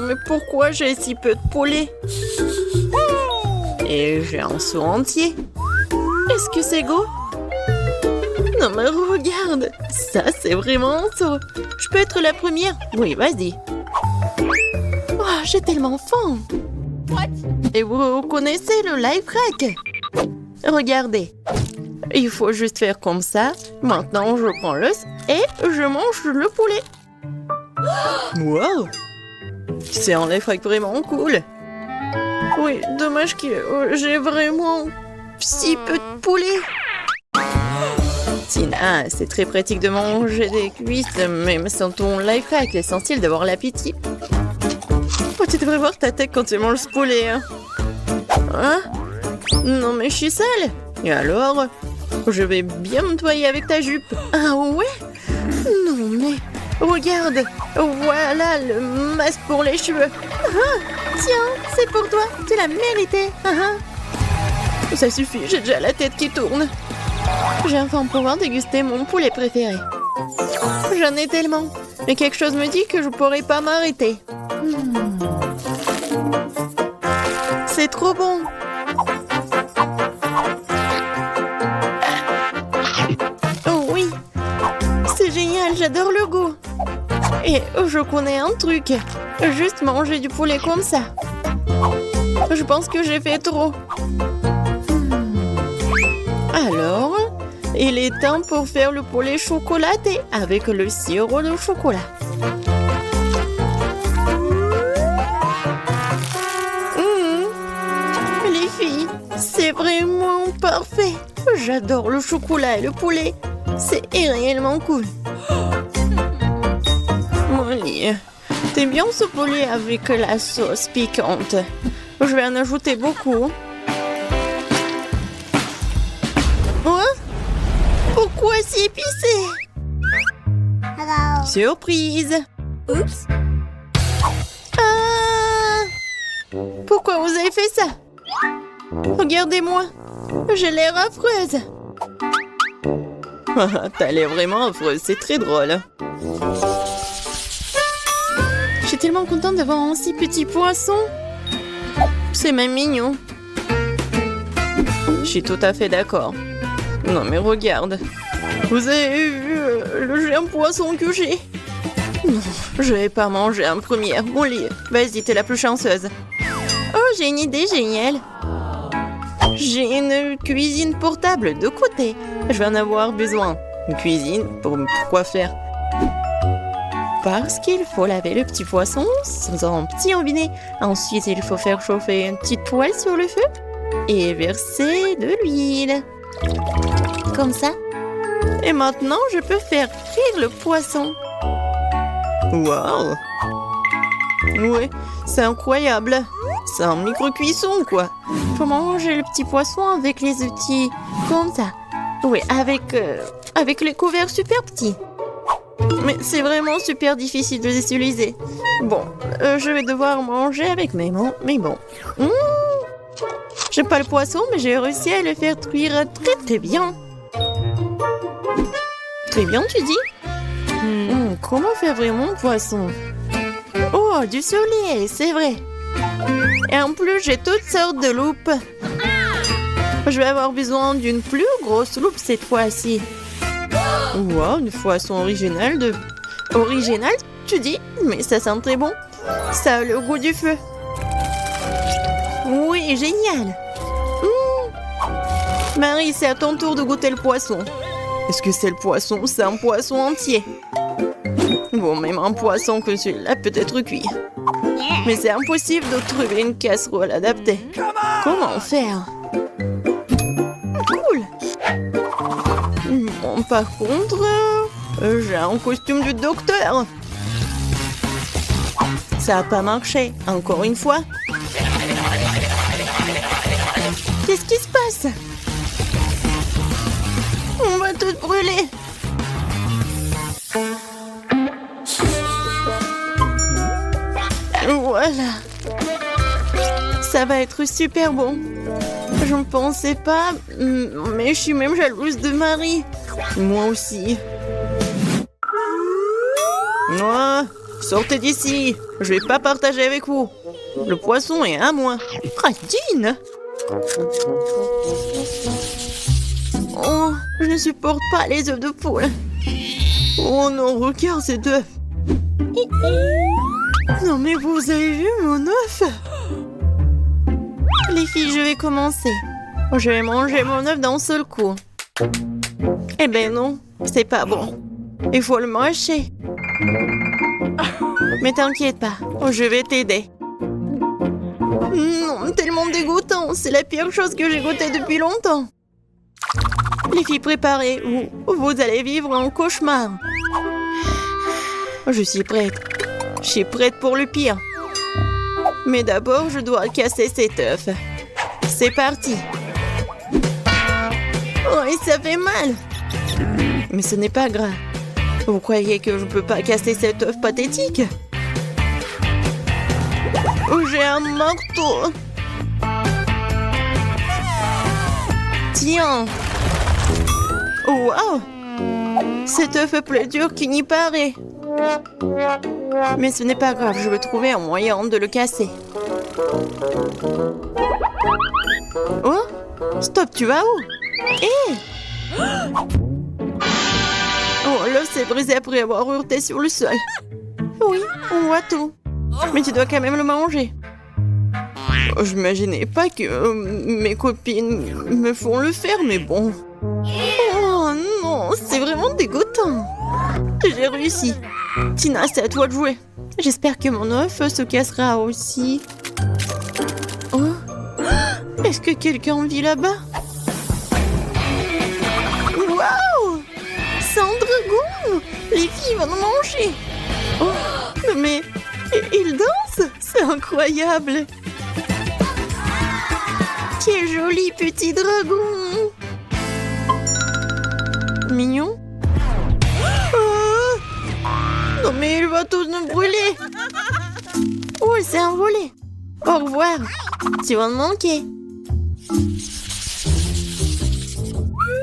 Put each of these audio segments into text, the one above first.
mais pourquoi j'ai si peu de poulet? Et j'ai un seau entier. Est-ce que c'est go? Non mais regarde, ça c'est vraiment un seau. Je peux être la première? Oui, vas-y. Oh, j'ai tellement faim. Et vous connaissez le life hack? Regardez. Il faut juste faire comme ça. Maintenant, je prends l'os et je mange le poulet. Wow! C'est un life hack vraiment cool. Oui, dommage que j'ai vraiment si peu de poulet. Tina, c'est très pratique de manger des cuisses, mais sans ton life hack, l'essentiel d'avoir l'appétit. Oh, tu devrais voir ta tête quand tu manges ce poulet. Hein? Non, mais je suis sale. Et alors? Je vais bien me nettoyer avec ta jupe. Ah ouais? Non, mais regarde. Voilà le masque pour les cheveux. Ah, tiens, c'est pour toi. Tu l'as mérité. Ça suffit, j'ai déjà la tête qui tourne. J'ai enfin pouvoir déguster mon poulet préféré. J'en ai tellement. Mais quelque chose me dit que je pourrais pas m'arrêter. C'est trop bon. Oh oui. C'est génial, j'adore le goût. Et je connais un truc. Juste manger du poulet comme ça. Je pense que j'ai fait trop. Alors, il est temps pour faire le poulet chocolaté avec le sirop de chocolat. Les filles, c'est vraiment parfait. J'adore le chocolat et le poulet. C'est réellement cool. Molly, t'aimes bien ce poulet avec la sauce piquante? Je vais en ajouter beaucoup. Pourquoi c'est épicé? Hello. Surprise! Oups. Ah! Pourquoi vous avez fait ça? Regardez-moi, j'ai l'air affreuse. T'as l'air vraiment affreuse, c'est très drôle. Je suis tellement contente d'avoir un si petit poisson. C'est même mignon. Je suis tout à fait d'accord. Non mais regarde, vous avez vu le géant poisson que j'ai? Non, je vais pas manger en première. Molly, vas-y, t'es la plus chanceuse. Oh, j'ai une idée géniale. J'ai une cuisine portable de côté. Je vais en avoir besoin. Une cuisine, pourquoi faire? Parce qu'il faut laver le petit poisson dans un petit robinet. Ensuite, il faut faire chauffer une petite poêle sur le feu et verser de l'huile. Comme ça. Et maintenant, je peux faire cuire le poisson. Waouh! Ouais, c'est incroyable. C'est un micro-cuisson, quoi. Faut manger le petit poisson avec les outils comme ça. Oui, avec les couverts super petits. Mais c'est vraiment super difficile de les utiliser. Bon, je vais devoir manger avec mes mains, mais bon. J'ai pas le poisson, mais j'ai réussi à le faire cuire très très bien. Très bien, tu dis? Comment faire vraiment un poisson? Oh, du soleil, c'est vrai. Et en plus, j'ai toutes sortes de loupes. Je vais avoir besoin d'une plus grosse loupe cette fois-ci. Wow, une poisson originale de... Original, tu dis? Mais ça sent très bon. Ça a le goût du feu. Oui, génial. Marie, c'est à ton tour de goûter le poisson. Est-ce que c'est le poisson? C'est un poisson entier. Bon, même un poisson que celui-là peut être cuit. Mais c'est impossible de trouver une casserole adaptée. Comment faire? Cool. Bon, par contre, j'ai un costume du docteur. Ça n'a pas marché, encore une fois. Qu'est-ce qui se passe? On va tout brûler. Voilà. Ça va être super bon. Je ne pensais pas, mais je suis même jalouse de Marie. Moi aussi. sortez d'ici. Je vais pas partager avec vous. Le poisson est à moi. Radine! Oh, je ne supporte pas les œufs de poule. Oh non, regarde ces œufs. Non mais vous avez vu mon œuf? Les filles, je vais commencer. Je vais manger mon œuf d'un seul coup. Eh ben non, c'est pas bon. Il faut le mâcher. Mais t'inquiète pas, je vais t'aider. Non, tellement dégoûtant. C'est la pire chose que j'ai goûtée depuis longtemps. Les filles, préparez ou vous allez vivre un cauchemar. Je suis prête. Je suis prête pour le pire. Mais d'abord, je dois casser cet œuf. C'est parti. Oh, et ça fait mal. Mais ce n'est pas grave. Vous croyez que je ne peux pas casser cet œuf pathétique? Oh, j'ai un marteau. Tiens. Oh, wow. Cet œuf est plus dur qu'il n'y paraît. Mais ce n'est pas grave, je vais trouver un moyen de le casser. Oh, stop, tu vas où? Hé! Oh, l'œuf s'est brisé après avoir heurté sur le sol. Oui, on voit tout. Mais tu dois quand même le manger. Oh, je n'imaginais pas que mes copines me font le faire, mais bon. Oh non, c'est vraiment dégoûtant. J'ai réussi. Tina, c'est à toi de jouer. J'espère que mon œuf se cassera aussi. Oh, est-ce que quelqu'un vit là-bas? Waouh! C'est un dragon! Les filles vont nous manger! Oh, mais il danse! C'est incroyable! Quel joli petit dragon! Mignon? Oh! Non mais il va tous nous brûler! Oh, il s'est envolé! Au revoir! Tu vas me manquer!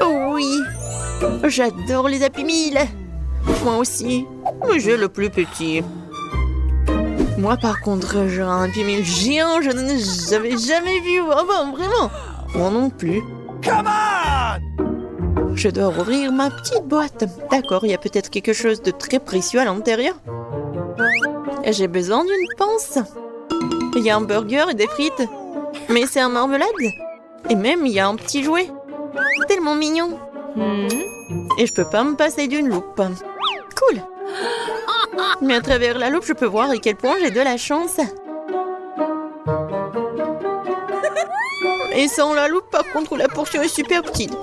Oh oui! J'adore les Happy Meal! Moi aussi, mais j'ai le plus petit. Moi par contre, j'ai un Happy Meal géant, je n'en avais jamais vu avant, vraiment! Moi non plus. Come on! Je dois ouvrir ma petite boîte. D'accord, il y a peut-être quelque chose de très précieux à l'intérieur. J'ai besoin d'une pince. Il y a un burger et des frites. Mais c'est un marmelade. Et même, il y a un petit jouet. Tellement mignon. Et je peux pas me passer d'une loupe. Cool. Mais à travers la loupe, je peux voir à quel point j'ai de la chance. Et sans la loupe, par contre, la portion est super petite.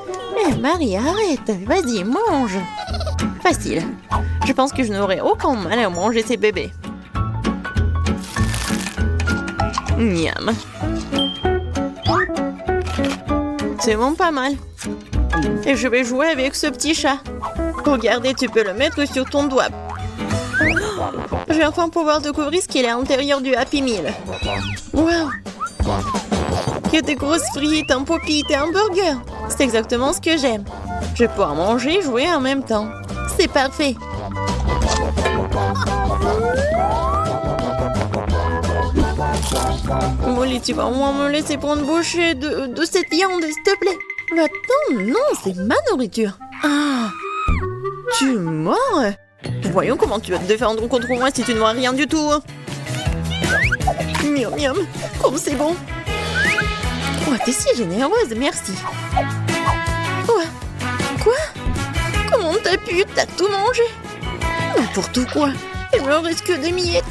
Eh, Marie, arrête. Vas-y, mange. Facile. Je pense que je n'aurai aucun mal à manger ces bébés. Miam. C'est vraiment pas mal. Et je vais jouer avec ce petit chat. Regardez, tu peux le mettre sur ton doigt. Je vais enfin pouvoir découvrir ce qu'il y a à l'intérieur du Happy Meal. Waouh! Il y a des grosses frites, un pop-it et un burger. C'est exactement ce que j'aime. Je vais pouvoir manger et jouer en même temps. C'est parfait. Molly, tu vas au moins me laisser prendre bouchée de cette viande, s'il te plaît. Attends, non, c'est ma nourriture. Ah, tu mords? Voyons comment tu vas te défendre contre moi si tu ne vois rien du tout. Miam miam, comme c'est bon. Oh, t'es si généreuse, merci. Oh, quoi? Comment t'as pu? T'as tout mangé? N'importe quoi. Il me reste que des miettes.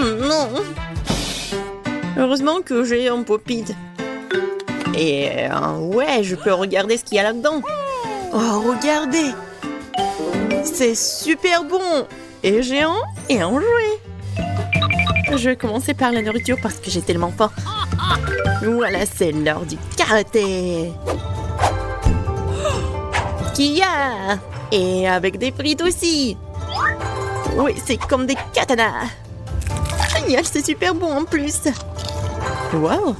Non. Heureusement que j'ai un pop-it. Et ouais, je peux regarder ce qu'il y a là-dedans. Oh, regardez. C'est super bon. Et géant et un jouet. Je vais commencer par la nourriture parce que j'ai tellement faim. Voilà, c'est l'heure du karaté. Kia! Et avec des frites aussi. Oui, c'est comme des katanas. Génial, c'est super bon en plus. Wow.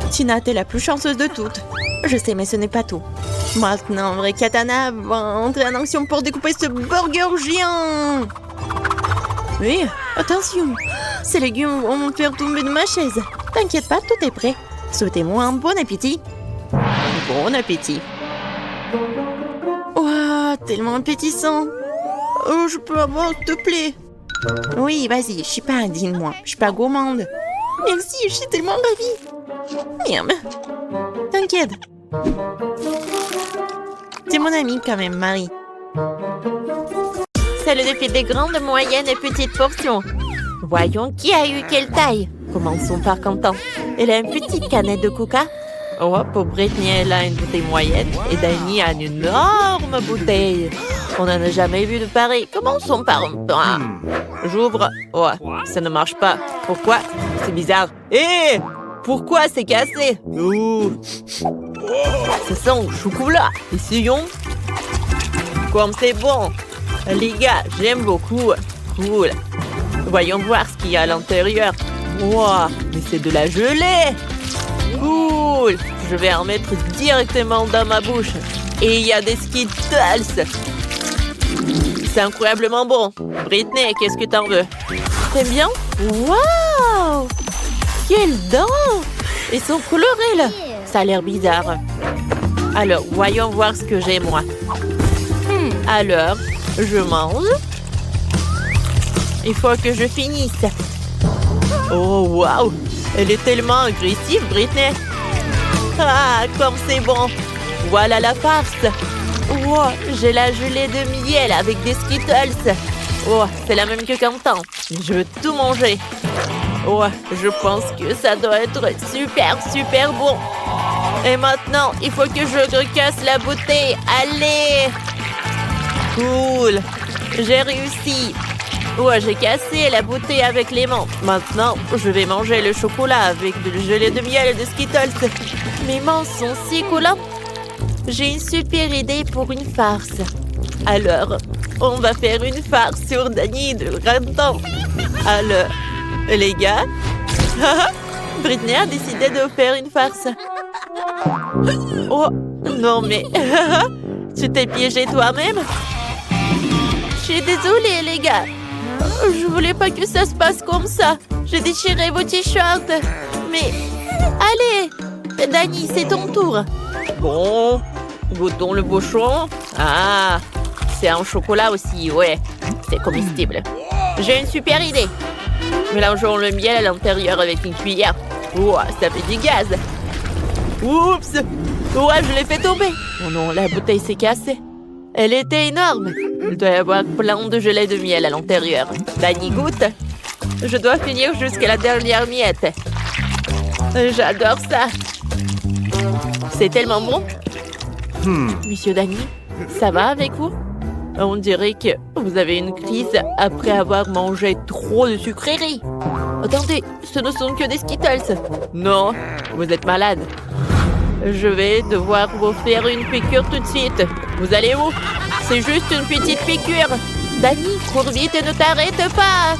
Tina, t'es la plus chanceuse de toutes. Je sais, mais ce n'est pas tout. Maintenant, un vrai katana va entrer en action pour découper ce burger géant. Oui, attention, ces légumes vont me faire tomber de ma chaise. T'inquiète pas, tout est prêt. Souhaitez-moi un bon appétit. Bon appétit. Ouah, tellement appétissant. Oh, je peux avoir, s'il te plaît? Oui, vas-y, je suis pas indigne, moi. Je suis pas gourmande. Merci, je suis tellement ravie. Merde. T'inquiète. C'est mon amie quand même, Marie. Celle depuis des grandes, moyennes et petites portions. Voyons qui a eu quelle taille. Commençons par Quentin. Elle a une petite canette de coca. Oh, pour Brittany, elle a une bouteille moyenne et Danny a une énorme bouteille. On n'en a jamais vu de pareil. Commençons par un pain. J'ouvre. Oh, ça ne marche pas. Pourquoi? C'est bizarre. Hé! Pourquoi c'est cassé? Ouh. Ça sent le chocolat. Essayons. Comme c'est bon. Les gars, j'aime beaucoup. Cool. Voyons voir ce qu'il y a à l'intérieur. Wow, mais c'est de la gelée. Cool. Je vais en mettre directement dans ma bouche. Et il y a des Skittles. C'est incroyablement bon. Brittany, qu'est-ce que t'en veux? T'aimes bien? Waouh! Quelles dents! Ils sont colorés, là. Ça a l'air bizarre. Alors, voyons voir ce que j'ai, moi. Alors, je mange. Il faut que je finisse. Oh, waouh! Elle est tellement agressive, Brittany. Ah, comme c'est bon. Voilà la farce. Wow, j'ai la gelée de miel avec des Skittles. Oh, c'est la même que Quentin. Je veux tout manger. Oh, je pense que ça doit être super, super bon. Et maintenant, il faut que je recasse la bouteille. Allez! Cool! J'ai réussi. Oh, j'ai cassé la bouteille avec les mains. Maintenant, je vais manger le chocolat avec de la gelée de miel et de Skittles. Mes mains sont si collantes. J'ai une super idée pour une farce. Alors, on va faire une farce sur Danny de Quentin. Alors, les gars, Brittany a décidé de faire une farce. Oh, non mais, tu t'es piégé toi-même? Je suis désolée, les gars. Je voulais pas que ça se passe comme ça. J'ai déchiré vos t-shirts. Mais, allez, Danny, c'est ton tour. Bon, goûtons le bouchon. Ah, c'est un chocolat aussi, ouais. C'est comestible. J'ai une super idée. Mélangeons le miel à l'intérieur avec une cuillère. Ouah, ça fait du gaz. Oups! Ouais, je l'ai fait tomber. Oh non, la bouteille s'est cassée. Elle était énorme. Il doit y avoir plein de gelée de miel à l'intérieur. Danny goûte. Je dois finir jusqu'à la dernière miette. J'adore ça. C'est tellement bon. Monsieur Danny, ça va avec vous? On dirait que vous avez une crise après avoir mangé trop de sucreries. Attendez, ce ne sont que des Skittles. Non, vous êtes malade. Je vais devoir vous faire une piqûre tout de suite. Vous allez où? C'est juste une petite piqûre. Danny, cours vite et ne t'arrête pas.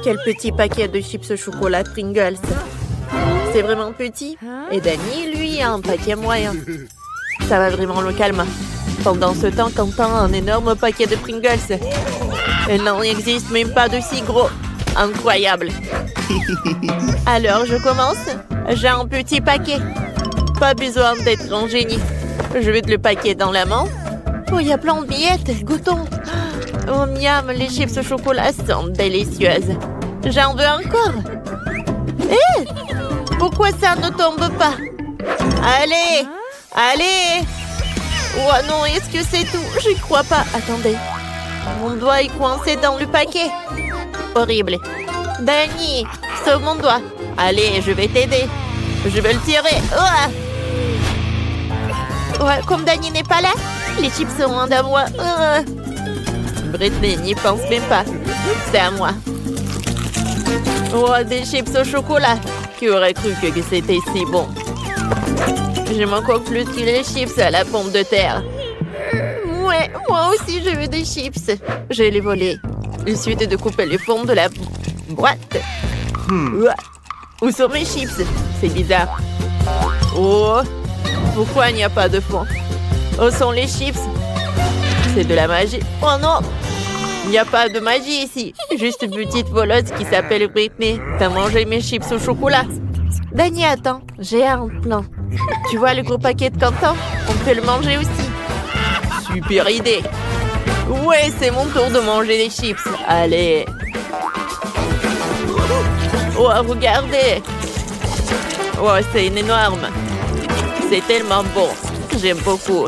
Quel petit paquet de chips au chocolat Pringles. C'est vraiment petit. Et Danny, lui, a un paquet moyen. Ça va vraiment le calmer. Pendant ce temps, Quentin a un énorme paquet de Pringles. Il n'en existe même pas de si gros. Incroyable. Alors, je commence. J'ai un petit paquet. Pas besoin d'être un génie. Je vais le paquet dans la main. Oh, il y a plein de miettes. Goûtons. Oh, miam, les chips au chocolat sont délicieuses. J'en veux encore. Hé! Pourquoi ça ne tombe pas? Allez! Allez! Oh non, est-ce que c'est tout? J'y crois pas. Attendez. Mon doigt est coincé dans le paquet. Horrible. Danny, sauve mon doigt. Allez, je vais t'aider. Je vais le tirer. Ouais, comme Danny n'est pas là, les chips sont loin de moi. Brittany n'y pense même pas. C'est à moi. Oh, des chips au chocolat. Qui aurait cru que c'était si bon? J'aime encore plus que les chips à la pomme de terre. Ouais, moi aussi je veux des chips. Je vais les voler. Il suffit de couper le fond de la boîte. Où sont mes chips? C'est bizarre. Oh, Pourquoi il n'y a pas de fond? Où sont les chips? C'est de la magie. Oh non! Il n'y a pas de magie ici. Juste une petite voleuse qui s'appelle Britney. T'as mangé mes chips au chocolat. Dani, attends. J'ai un plan. Tu vois le gros paquet de Quentin? On peut le manger aussi. Super idée. Ouais, c'est mon tour de manger les chips. Allez. Oh, regardez. Oh, c'est énorme. C'est tellement bon. J'aime beaucoup.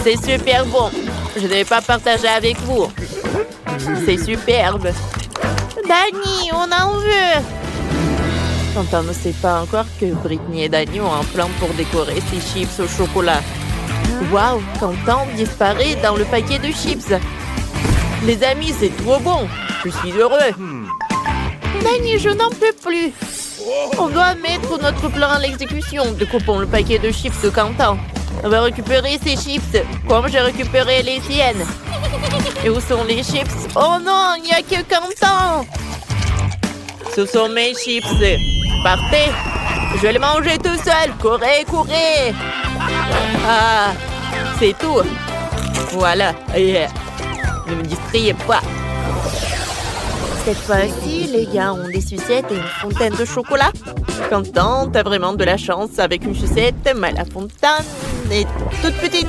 C'est super bon. Je ne vais pas partager avec vous. C'est superbe. Dani, on en veut. Quentin ne sait pas encore que Britney et Dani ont un plan pour décorer ses chips au chocolat. Waouh, Quentin disparaît dans le paquet de chips. Les amis, c'est trop bon. Je suis heureux. Dani, je n'en peux plus. On doit mettre notre plan à l'exécution. Découpons le paquet de chips de Quentin. On va récupérer ces chips, comme j'ai récupéré les siennes. Et où sont les chips? Oh non, il n'y a que Quentin. Ce sont mes chips. Partez. Je vais les manger tout seul. Courez, courez. Ah, c'est tout. Voilà. Ne me distrayez pas. Cette fois-ci, les gars ont des sucettes et une fontaine de chocolat. Quentin, t'as vraiment de la chance avec une sucette, mais la fontaine est toute petite.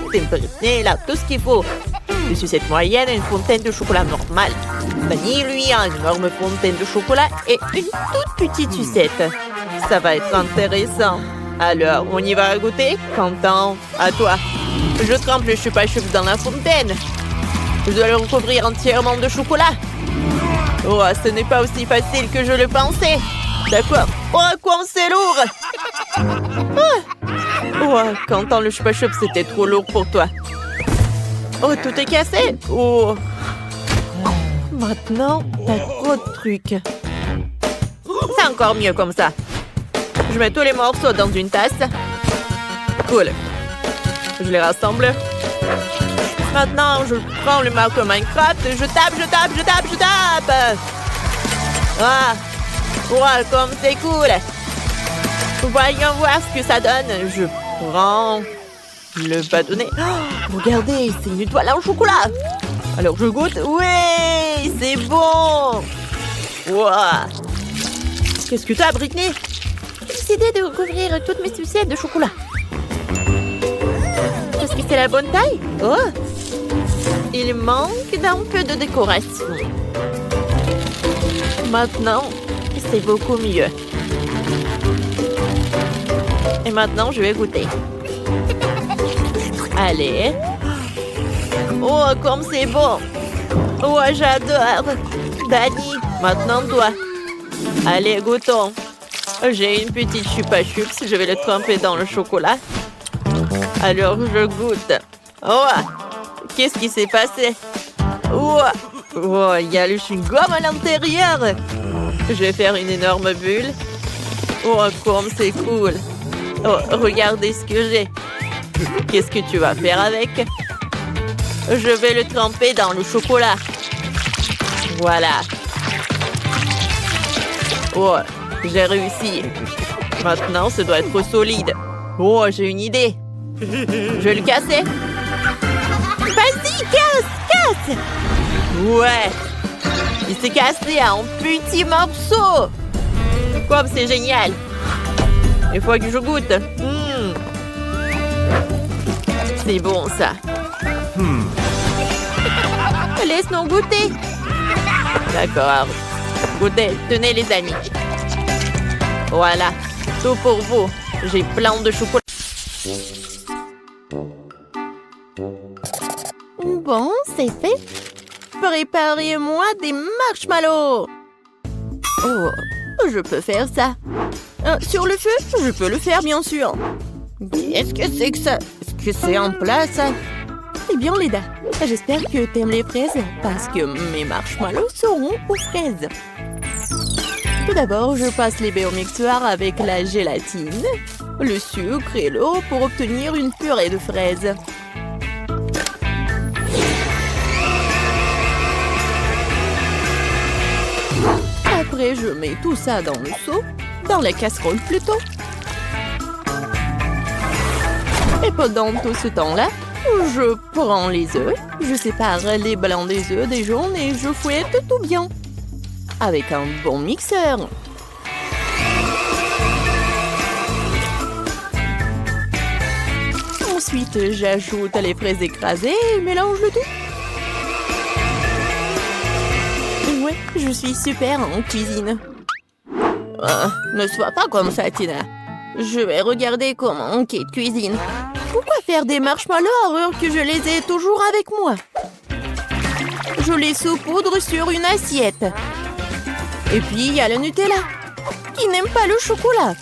Et là, tout ce qu'il faut. Une sucette moyenne et une fontaine de chocolat normale. Dani, lui, a une énorme fontaine de chocolat et une toute petite sucette. Ça va être intéressant. Alors, on y va goûter? Quentin, à toi. Je trempe le chupa-chup dans la fontaine. Je dois le recouvrir entièrement de chocolat. Oh, ce n'est pas aussi facile que je le pensais. D'accord. Oh, quoi, c'est lourd. Oh, Quentin, le chupa-chup, c'était trop lourd pour toi. Oh, tout est cassé. Oh. Maintenant, t'as trop de trucs. C'est encore mieux comme ça. Je mets tous les morceaux dans une tasse. Cool. Je les rassemble. Maintenant, je prends le marque Minecraft. Je tape. Ah, wow, comme c'est cool. Voyons voir ce que ça donne. Je prends le bâtonnet. Oh, regardez, c'est une étoile en chocolat. Alors, je goûte. Oui, c'est bon. Wow. Qu'est-ce que t'as, Britney? J'ai décidé de recouvrir toutes mes sucettes de chocolat. Est-ce que c'est la bonne taille? Oh! Il manque d'un peu de décoration. Maintenant, c'est beaucoup mieux. Et maintenant, je vais goûter. Allez. Oh, comme c'est bon. Oh, j'adore. Dani, maintenant toi. Allez, goûtons. J'ai une petite chupa-chups. Je vais le tremper dans le chocolat. Alors, je goûte. Oh! Qu'est-ce qui s'est passé? Oh, il y a le chewing-gum à l'intérieur. Je vais faire une énorme bulle. Oh, comme c'est cool. Oh, regardez ce que j'ai. Qu'est-ce que tu vas faire avec? Je vais le tremper dans le chocolat. Voilà. Oh, j'ai réussi. Maintenant, ça doit être solide. Oh, j'ai une idée. Je vais le casser. Vas-y, casse! Ouais! Il s'est cassé en petits morceaux! Comme c'est génial! Il faut que je goûte. C'est bon, ça. Laisse-nous goûter. D'accord. Goûtez. Tenez, les amis. Voilà. Tout pour vous. J'ai plein de chocolat. Bon, c'est fait. Préparez-moi des marshmallows. Oh, je peux faire ça. Sur le feu, je peux le faire, bien sûr. Qu'est-ce que c'est que ça? Est-ce que c'est en place? Eh bien, Leda, j'espère que t'aimes les fraises parce que mes marshmallows seront aux fraises. Tout d'abord, je passe les baies au mixeur avec la gélatine, le sucre et l'eau pour obtenir une purée de fraises. Après, je mets tout ça dans le seau, dans la casserole plutôt. Et pendant tout ce temps-là, je prends les œufs, je sépare les blancs des œufs des jaunes et je fouette tout bien. Avec un bon mixeur. Ensuite, j'ajoute les fraises écrasées et mélange le tout. Ouais, je suis super en cuisine. Ne sois pas comme ça, Tina. Je vais regarder comment Kate cuisine. Pourquoi faire des marshmallows alors que je les ai toujours avec moi? Je les saupoudre sur une assiette. Et puis, il y a le Nutella. Qui n'aime pas le chocolat?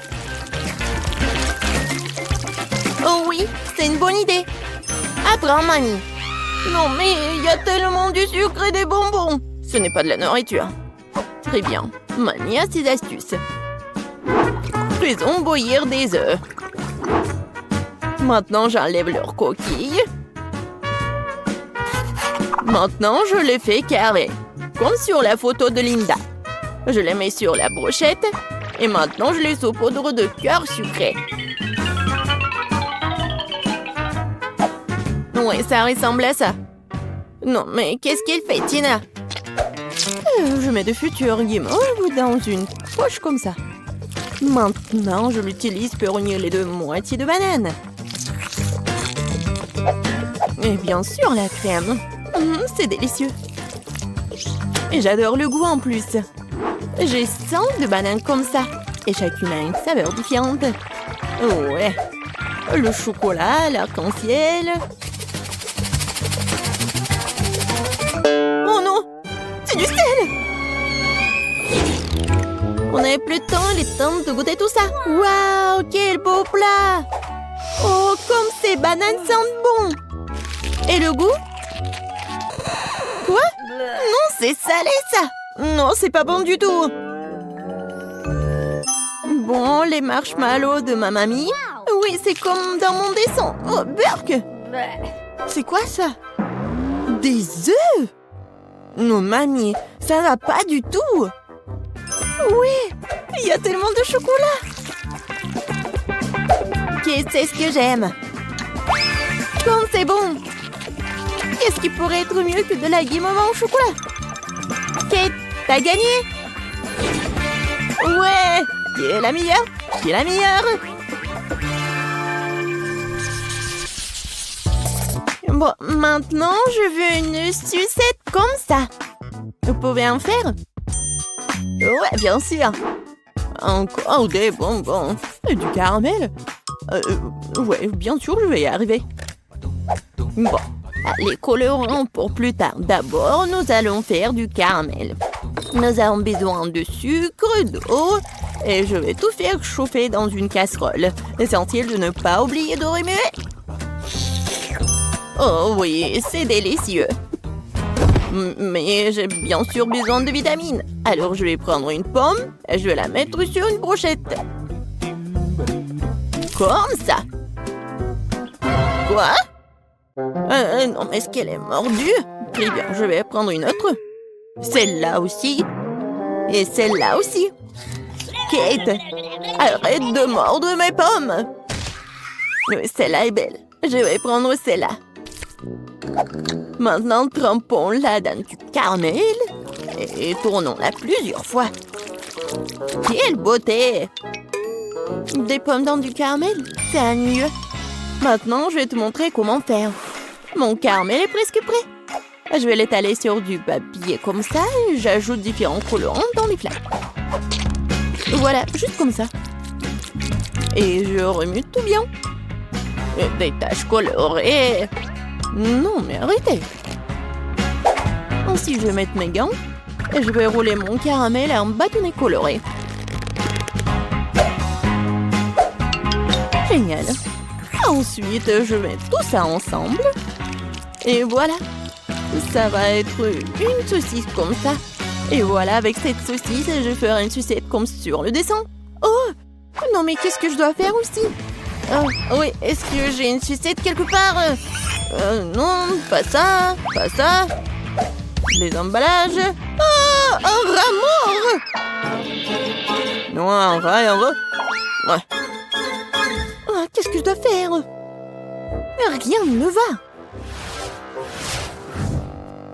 Oh oui, c'est une bonne idée. Apprends, mamie. Non, mais il y a tellement du sucre et des bonbons. Ce n'est pas de la nourriture. Très bien. Mamie a ses astuces. Faisons bouillir des œufs. Maintenant, j'enlève leurs coquilles. Maintenant, je les fais carrés. Comme sur la photo de Linda. Je les mets sur la brochette. Et maintenant, je les saupoudre de cœur sucré. Oui, ça ressemble à ça. Non, mais qu'est-ce qu'il fait, Tina? Je mets de futurs guimauves dans une poche comme ça. Maintenant, je l'utilise pour unir les deux moitiés de banane. Et bien sûr, la crème. C'est délicieux. Et j'adore le goût en plus. J'ai 100 de bananes comme ça. Et chacune a une saveur différente. Ouais. Le chocolat, l'arc-en-ciel. Oh non! C'est du sel! On n'avait plus de temps, il est temps de goûter tout ça. Waouh, quel beau plat! Oh, comme ces bananes sentent bon! Et le goût? Quoi? Non, c'est salé ça! Non, c'est pas bon du tout! Bon, les marshmallows de ma mamie. Oui, c'est comme dans mon dessin. Oh, burk! C'est quoi ça? Des œufs? Non, mamie, ça va pas du tout! Oui, il y a tellement de chocolat! Qu'est-ce que j'aime? Comme c'est bon! Qu'est-ce qui pourrait être mieux que de la guimauve au chocolat? Kate, t'as gagné! Ouais! Qui est la meilleure? Qui est la meilleure? Bon, maintenant, je veux une sucette comme ça. Vous pouvez en faire? Ouais, bien sûr. Encore des bonbons. Et du caramel? Ouais, bien sûr, je vais y arriver. Bon, les colorants pour plus tard. D'abord, nous allons faire du caramel. Nous avons besoin de sucre, d'eau, et je vais tout faire chauffer dans une casserole. Essentiel de ne pas oublier de remuer. Oh oui, c'est délicieux. Mais j'ai bien sûr besoin de vitamines. Alors je vais prendre une pomme et je vais la mettre sur une brochette. Comme ça. Quoi? Non, mais est-ce qu'elle est mordue? Très bien, je vais prendre une autre. Celle-là aussi. Et celle-là aussi. Kate, arrête de mordre mes pommes. Celle-là est belle. Je vais prendre celle-là. Maintenant, trempons-la dans du caramel et tournons-la plusieurs fois. Quelle beauté! Des pommes dans du caramel, c'est ennuyeux. Maintenant, je vais te montrer comment faire. Mon caramel est presque prêt. Je vais l'étaler sur du papier comme ça et j'ajoute différents colorants dans les flaques. Voilà, juste comme ça. Et je remue tout bien. Des taches colorées. Non, mais arrêtez. Ensuite, je vais mettre mes gants et je vais rouler mon caramel en bâtonnet coloré. Génial. Ensuite, je mets tout ça ensemble. Et voilà. Ça va être une saucisse comme ça. Et voilà, avec cette saucisse, je ferai une sucette comme sur le dessin. Oh! Non, mais qu'est-ce que je dois faire aussi? Oh, oui, est-ce que j'ai une sucette quelque part? Non, pas ça, pas ça. Les emballages. Ah, un rat mort! Non, un rat et un rat. Ouais. Ah, qu'est-ce que je dois faire? Rien ne va.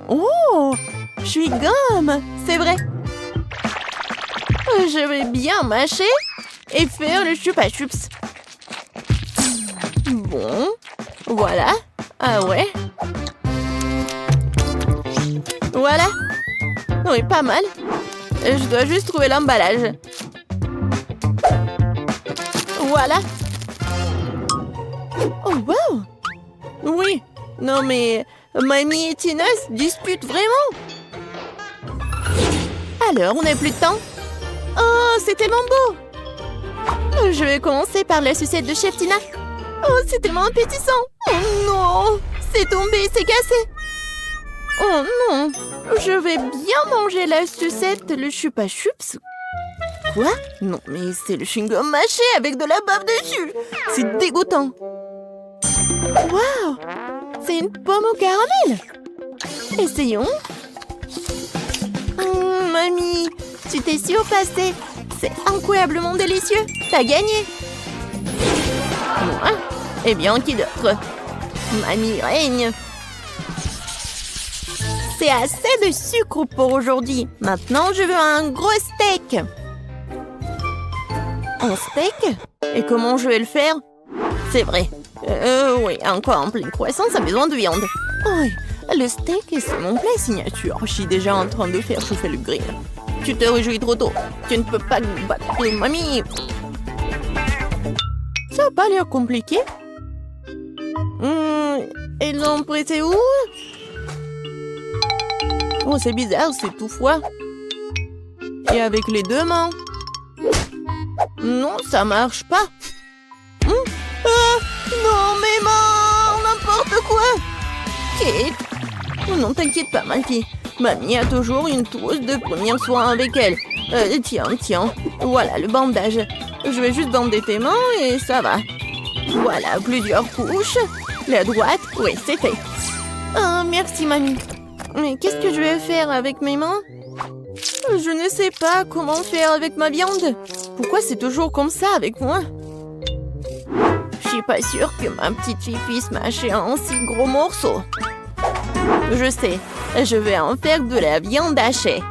Oh, je suis gomme, c'est vrai. Je vais bien mâcher et faire le chupa-chups. Bon, voilà. Ah ouais. Voilà. Oui, pas mal. Je dois juste trouver l'emballage. Voilà. Oh, wow. Oui. Non, mais Mamie et Tina se disputent vraiment. Alors, on n'a plus de temps. Oh, c'est tellement beau. Je vais commencer par la sucette de chef Tina. Oh, c'est tellement appétissant. Oh non, c'est tombé, c'est cassé. Oh non, je vais bien manger la sucette, le chupa-chups. Quoi? Non, mais c'est le chewing-gum mâché avec de la bave dessus. C'est dégoûtant. Waouh, c'est une pomme au caramel. Essayons. Mamie, tu t'es surpassée. C'est incroyablement délicieux. T'as gagné. Moi? Eh bien, qui d'autre? Mamie règne. C'est assez de sucre pour aujourd'hui. Maintenant, je veux un gros steak. Un steak? Et comment je vais le faire? C'est vrai. Oui, encore en pleine croissance, a besoin de viande. Oui, le steak, c'est mon plat signature. Je suis déjà en train de faire chauffer le grill. Tu te réjouis trop tôt. Tu ne peux pas battre mamie. Ça n'a pas l'air compliqué. Ils l'ont prêté où? Oh, c'est bizarre, c'est tout froid. Et avec les deux mains. Non, ça marche pas. Non, mes mains, n'importe quoi. Kate. Oh non, t'inquiète pas, ma fille. Mamie a toujours une trousse de premiers soins avec elle. Tiens. Voilà le bandage. Je vais juste bander tes mains et ça va. Voilà, plusieurs couches. La droite, oui, c'est fait. Oh, merci, mamie. Mais qu'est-ce que je vais faire avec mes mains? Je ne sais pas comment faire avec ma viande. Pourquoi c'est toujours comme ça avec moi? Je suis pas sûre que ma petite fille puisse mâcher un si gros morceau. Je sais, je vais en faire de la viande hachée.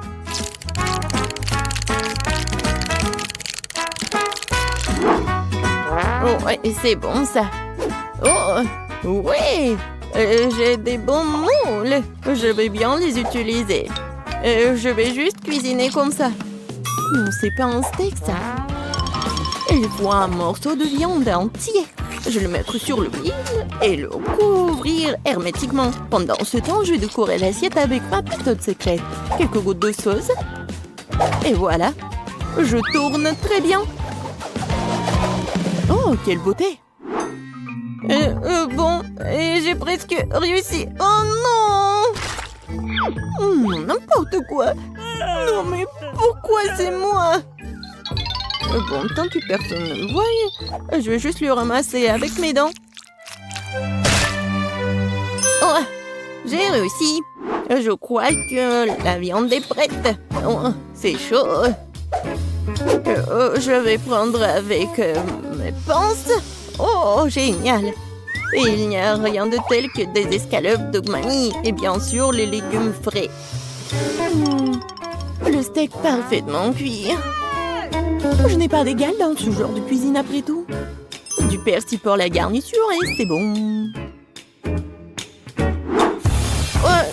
Oh, ouais, c'est bon ça. Oh, ouais, j'ai des bons moules. Je vais bien les utiliser. Je vais juste cuisiner comme ça. Non, c'est pas un steak ça. Il faut un morceau de viande entier. Je vais le mettre sur le grill et le couvrir hermétiquement. Pendant ce temps, je vais décorer l'assiette avec ma méthode secrète. Quelques gouttes de sauce. Et voilà. Je tourne très bien. Oh, quelle beauté! Bon, j'ai presque réussi. Oh non! N'importe quoi. Non, mais pourquoi c'est moi? Bon, tant que personne ne me voit, je vais juste le ramasser avec mes dents. Oh, j'ai réussi. Je crois que la viande est prête. Oh, c'est chaud. Je vais prendre avec mes pinces. Oh, génial. Et il n'y a rien de tel que des escalopes de mamie et bien sûr les légumes frais. Le steak parfaitement cuit. Je n'ai pas d'égal dans ce genre de cuisine après tout. Du persil pour la garniture et c'est bon. Oh,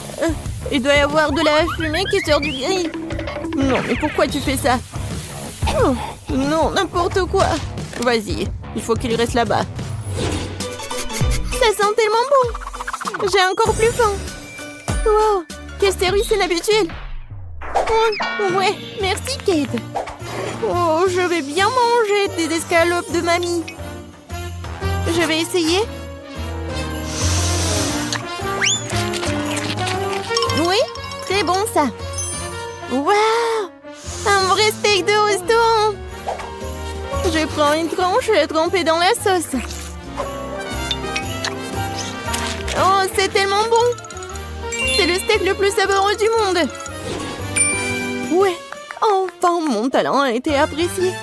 il doit y avoir de la fumée qui sort du grill. Non, mais pourquoi tu fais ça? Oh, non, n'importe quoi. Vas-y, il faut qu'il reste là-bas. Ça sent tellement bon. J'ai encore plus faim. Wow, quel service inhabituel. Oh, ouais, merci Kate. Oh, je vais bien manger des escalopes de mamie. Je vais essayer. Oui, très bon ça. Waouh, un vrai steak de restaurant. Je prends une tranche trempée dans la sauce. Oh, c'est tellement bon. C'est le steak le plus savoureux du monde. Ouais, enfin mon talent a été apprécié.